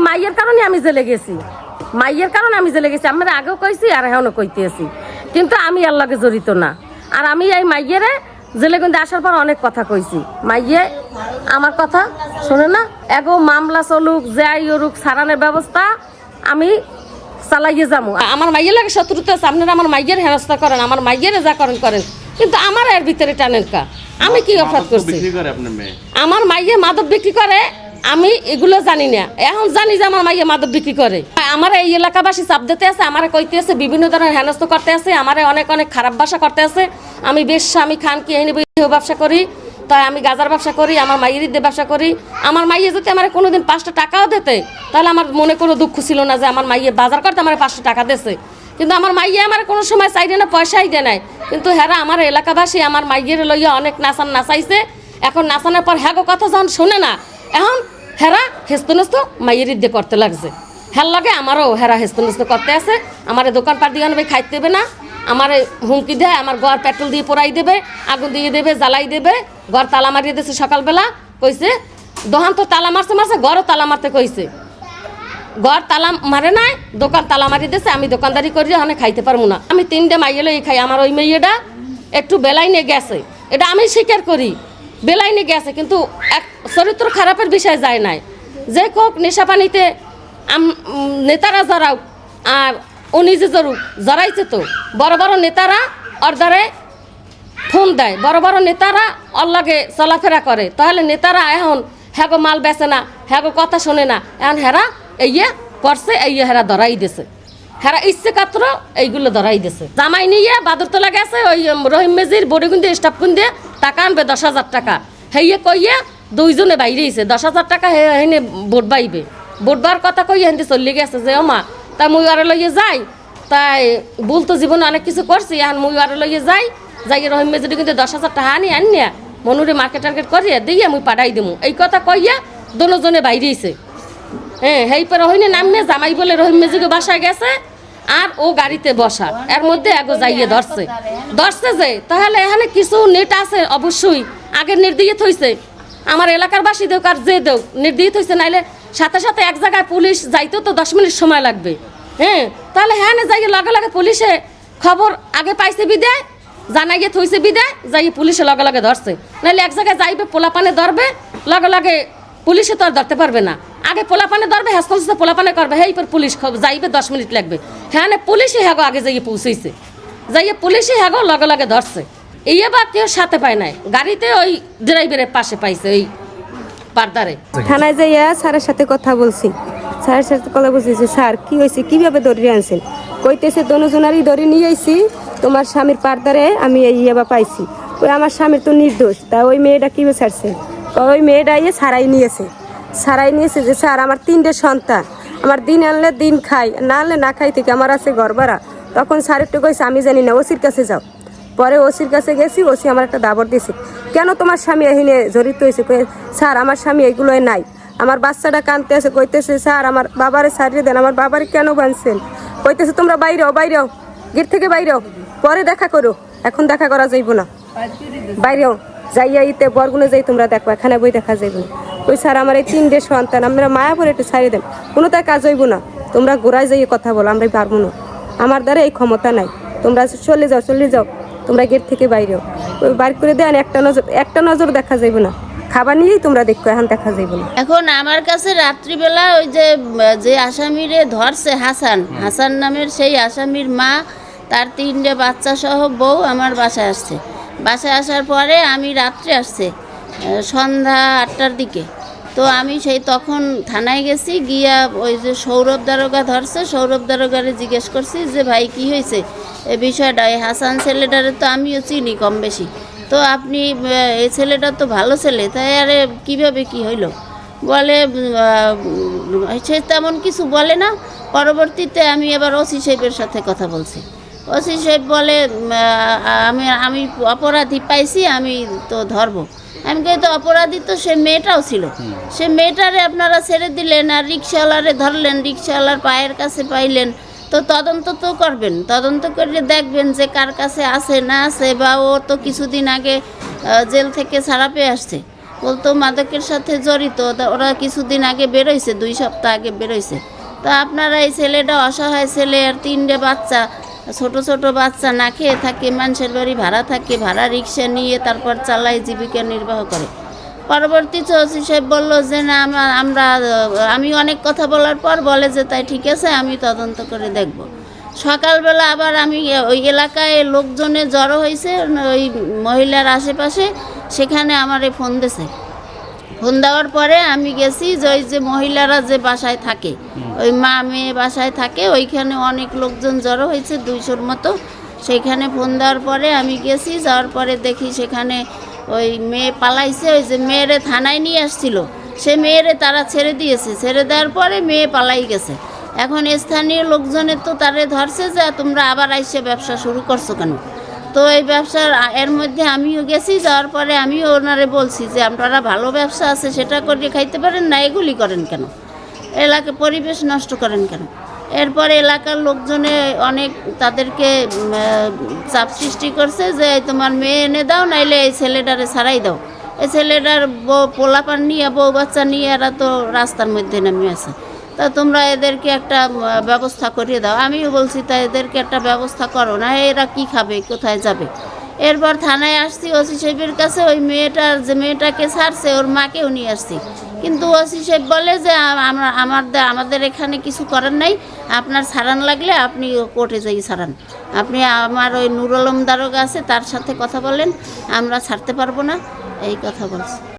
মাইয়ের কারণে আমি জেলে গেছি, মাইয়ের কারণে আমি জেলে গেছি। আমরা আগেও কইছি আর এখনও কইতেছি, কিন্তু আমি এর লগে জড়িত না। আর আমি এই মাইয়েরে জেলে কিন্তু আসার পর অনেক কথা কইছি, মাইয়ে আমার কথা শোনে না। এগো মামলা চলুক, যাই ওরুক, সারানোর ব্যবস্থা আমি চালাইয়ে যাবো। আমার মাইয়ের লাগে শত্রুতা আছে, আপনারা আমার মাইয়ের হেনস্থা করেন, আমার মাইয়ের যা করেন করেন, কিন্তু আমার এর ভিতরে টানেন কা। আমি কি অপরাধ করছি? আমার মাইয়ে মাদক বিক্রি করে, আমি এগুলো জানি না। এখন জানি যে আমার মাইয়ে মাদক বিক্রি করে। আমার এই এলাকাবাসী চাপ দিতে আছে, আমার কইতে আছে, বিভিন্ন ধরনের হেনস্থ করতে আছে, আমার অনেক অনেক খারাপ ভাষা করতে আছে। আমি বেশ আমি খান কি এনে ব্যবসা করি, তাই আমি গাজার ব্যবসা করি, আমার মাইয়ের দিয়ে ব্যবসা করি। আমার মাইয়ে যদি আমার কোনোদিন 5টা টাকাও দিতে, তাহলে আমার মনে কোনো দুঃখ ছিল না যে আমার মাইয়ে বাজার করতে আমার 5টা টাকা দিয়েছে। কিন্তু আমার মাইয়ে আমার কোনো সময় চাইলে না, পয়সাই দেয় নাই। কিন্তু হেরা আমার এলাকাবাসী আমার মাইয়ের লইয়া অনেক নাচাইছে। এখন নাচানোর পর হ্যাগো কথা যখন শোনে না, এখন হেরা হেস্ত নেস্ত মাইয়ের দিয়ে করতে লাগছে। হের লগে আমারও হেরা হেস্ত নেস্ত করতে আছে। আমার দোকানপাট দিয়ে আনবে, খাইতে দেবে না, আমার হুমকি দেয়, আমার ঘর পেট্রোল দিয়ে পোড়াই দেবে, আগুন দিয়ে দেবে, জ্বালাই দেবে। ঘর তালা মারিয়ে দিয়েছে সকালবেলা, কইছে দোকান তো তালা মারছে, ঘরও তালা মারতে কইছে। ঘর তালা মারে নাই, দোকান তালা মারিয়ে দিয়েছে। আমি দোকানদারি করি, ওখানে খাইতে পারবো না। আমি 3টে মাইয়ে লই খাই। আমার ওই মেয়েটা একটু বেলাইনে গেছে, এটা আমি স্বীকার করি, বেলাইনে গেছে, কিন্তু এক চরিত্র খারাপের বিষয় যায় নাই। যে কোক নেশা পানিতে নেতারা জড়াও, আর ও নিজে জড়াইছে। তো বড় বড় নেতারা ওর দ্বারে ফোন দেয়, বড় বড় নেতারা ওর লগে চলাফেরা করে। তাহলে নেতারা এখন হ্যাগো মাল বেচে না, হ্যাগো কথা শোনে না। এখন হেরা ইয়ে করছে, হেরা ধরাই দিছে, হেরা ইচ্ছে কাত্র এইগুলো ধরাই দিছে। জামাই নিয়ে বাদুরতলা গেছে, ওই রহিম মেজির বড়িগুন্দি স্টাফ গুন্দি টাকা আনবে 10,000 টাকা। হেয়ে কইয়ে 2জনে বাইরেছে 10,000 টাকা হেনে ভোট বাইবে। ভোট বার কথা কইয়ে হেনতে চলে গেছে যে ও মা, তাই মুই আরে লইয়ে যাই, তাই ভুল তো জীবনে অনেক কিছু করছি, এখন মুই আরে লইয়ে যাই, যাই রহিম মেজির কিন্তু 10,000 টাকা আনিয়া মনুরে মার্কেট টার্কেট করিয়ে দিয়ে মুই পাঠাই দিমু। এই কথা কইয়া দোনোজনে বাইরেছে। হ্যাঁ, হেই পরে হইনে নামে জামাই বলে রহিম মেজিকে বাসায় গেছে, আর ও গাড়িতে বসা। এর মধ্যে এগো যাইয়ে ধরছে যে, তাহলে এখানে কিছু নেট আছে অবশ্যই, আগে নেট দিয়ে থইছে। আমার এলাকার বাসী দেওক আর যে দেওক নেট দিয়ে থইছে, নাইলে সাথে সাথে এক জায়গায় পুলিশ যাইতো তো 10 মিনিট সময় লাগবে। হ্যাঁ, তাহলে হ্যাঁ যাইয়ে লগে লগে পুলিশে খবর আগে পাইছে বিদায়, জানাইয়ে থইছে বিদায়, যাইয়ে পুলিশে লগে লগে ধরছে। নাইলে এক জায়গায় যাইবে পোলাপানে ধরবে, লগে লগে পুলিশে তো আর ধরতে পারবে না। আগে পোলাপানে ধরবে, হাসপাতাল পোলাপানে করবে, হ্যাঁ পুলিশ যাইবে 10 মিনিট লাগবে। হ্যাঁ পুলিশই হ্যাগো আগে যাইয়ে পৌঁছেছে, যাইয়ে পুলিশই হ্যাগো লগে লগে ধরছে। এই বা কেউ সাথে পায় নাই, গাড়িতে ওই ড্রাইভারের পাশে পাইছে, ওই পারদারে। থানায় যাইয়া স্যারের সাথে কথা বলছি, স্যারের সাথে কথা বলছি যে স্যার কি হয়েছে, কীভাবে ধরে আনছেন? কইতেছে দোনোজনারই ধরে নিয়ে আইছি, তোমার স্বামীর পারদারে আমি এই ইয়েবা পাইছি। ওই আমার স্বামীর তো নির্দোষ, তা ওই মেয়েটা কীভাবে ছাড়ছে? ওই মেয়েটা ইয়ে ছাড়াই নিয়েছে যে স্যার আমার 3টে সন্তান, আমার দিন আনলে দিন খাই, না আনলে না খাই, থেকে আমার আছে ঘর ভাড়া। তখন স্যার একটু কইছে আমি জানি না, ওসির কাছে যাও। পরে ওসির কাছে গেছি, ওসি আমার একটা দাবর দিয়েছে, কেন তোমার স্বামী এখানে জড়িত হয়েছে? স্যার আমার স্বামী এগুলোই নাই, আমার বাচ্চাটা কাঁদতে আছে। কইতেছে স্যার আমার বাবারে ছাড়িয়ে দেন। আমার বাবারে কেন বানছেন? কইতেছে তোমরা বাইরেও গেট থেকে বাইরেও, পরে দেখা করো, এখন দেখা করা যাইব না, বাইরেও যাইয়া ইতে বরগুনে যাই তোমরা দেখো, এখানে বই দেখা যাইব না। ওই স্যার আমার এই 3টে সন্তান, আমরা মায়া পরে একটু ছাড়িয়ে দেন, কোনো তার কাজ হইব না, তোমরা গোড়ায় যাইয়ে কথা বলো, আমরা পারবো না, আমার দ্বারা এই ক্ষমতা নাই, তোমরা চলে যাও, তোমরা গেট থেকে বাইরেও। ওই বাইর করে দেন, একটা নজর দেখা যাইব না, খাবার নিয়েই তোমরা দেখো, এখন দেখা যাইব না। এখন আমার কাছে রাত্রিবেলা ওই যে আসামিরে ধরছে হাসান নামের সেই আসামির মা, তার 3টে বাচ্চা সহ বউ আমার বাসায় আসছে। বাসায় আসার পরে আমি রাত্রে আসছে সন্ধ্যা 8টার দিকে। তো আমি সেই তখন থানায় গেছি, গিয়া ওই যে সৌরভ দারোগা ধরছে, সৌরভ দারোগারে জিজ্ঞেস করছি যে ভাই কি হয়েছে এই বিষয়টা। এই হাসান ছেলেটারে তো আমিও চিনি কম বেশি, তো আপনি এই ছেলেটা তো ভালো ছেলে, তাই আরে কীভাবে কি হইল? বলে সে তেমন কিছু বলে না। পরবর্তীতে আমি এবার ওসি সাহেবের সাথে কথা বলছি। ওসি সাহেব বলে আমি অপরাধী পাইছি, আমি তো ধরবো। আমি কই তো অপরাধী তো সে মেয়েটাও ছিল, সে মেয়েটারে আপনারা ছেড়ে দিলেন, আর রিক্সাওয়ালারে ধরলেন, রিক্সাওয়ালার পায়ের কাছে পাইলেন, তো তদন্ত তো করবেন, তদন্ত করে দেখবেন যে কার কাছে আছে না আছে, বা ও তো কিছুদিন আগে জেল থেকে ছাড়া পেয়ে আসছে। বলতো মাদকের সাথে জড়িত, তা ওরা কিছুদিন আগে বেরোইছে, 2 সপ্তাহ আগে বেরোইছে। তো আপনারা এই ছেলেটা অসহায় ছেলে, আর 3টে বাচ্চা, ছোট ছোট বাচ্চা, না খেয়ে থাকে, মানুষের বাড়ি ভাড়া থাকে, ভাড়া রিক্সা নিয়ে তারপর চালায়, জীবিকা নির্বাহ করে। পরবর্তীতে ওসি সাহেব বললো যে না আমি অনেক কথা বলার পর বলে যে তাই ঠিক আছে, আমি তদন্ত করে দেখব। সকালবেলা আবার আমি ওই এলাকায় লোকজনে জড়ো হয়েছে, ওই মহিলার আশেপাশে, সেখানে আমারে ফোন দিয়েছে। ফোন দেওয়ার পরে আমি গেছি, যে ওই যে মহিলারা যে বাসায় থাকে, ওই মা মেয়ে বাসায় থাকে, ওইখানে অনেক লোকজন জড়ো হয়েছে, 200-র মতো। সেইখানে ফোন দেওয়ার পরে আমি গেছি, যাওয়ার পরে দেখি সেখানে ওই মেয়ে পালাইছে। ওই যে মেয়েরে থানায় নিয়ে আসছিল, সে মেয়েরে তারা ছেড়ে দিয়েছে। ছেড়ে দেওয়ার পরে মেয়ে পালাই গেছে। এখন স্থানীয় লোকজনের তো তারে ধরছে যে তোমরা আবার আইসে ব্যবসা শুরু করছো কেন। তো এই ব্যবসার এর মধ্যে আমিও গেছি, যাওয়ার পরে আমিও ওনারে বলছি যে আপনারা ভালো ব্যবসা আছে সেটা করে খাইতে পারেন না, এগুলি করেন কেন, এলাকা পরিবেশ নষ্ট করেন কেন। এরপরে এলাকার লোকজনে অনেক তাদেরকে চাপ সৃষ্টি করছে যে তোমার মেয়ে এনে দাও, নাইলে এই ছেলেটারে ছাড়াই দাও। এই ছেলেটার পোলাপান নিয়ে, বউ বাচ্চা নিয়ে এরা তো রাস্তার মধ্যে নেমে আছে, তা তোমরা এদেরকে একটা ব্যবস্থা করিয়ে দাও। আমিও বলছি তা এদেরকে একটা ব্যবস্থা করো না, এরা কি খাবে, কোথায় যাবে। এরপর থানায় আসছি ওসি সাহেবের কাছে, ওই মেয়েটাকে ছাড়ছে, ওর মাকেও নিয়ে আসছি। কিন্তু ওসি সাহেব বলে যে আমাদের এখানে কিছু করার নাই, আপনার ছাড়ান লাগলে আপনি কোর্টে যাই ছাড়ান, আপনি আমার ওই নুরুল আলম দারোগা আছে তার সাথে কথা বলেন, আমরা ছাড়তে পারবো না, এই কথা বলছি।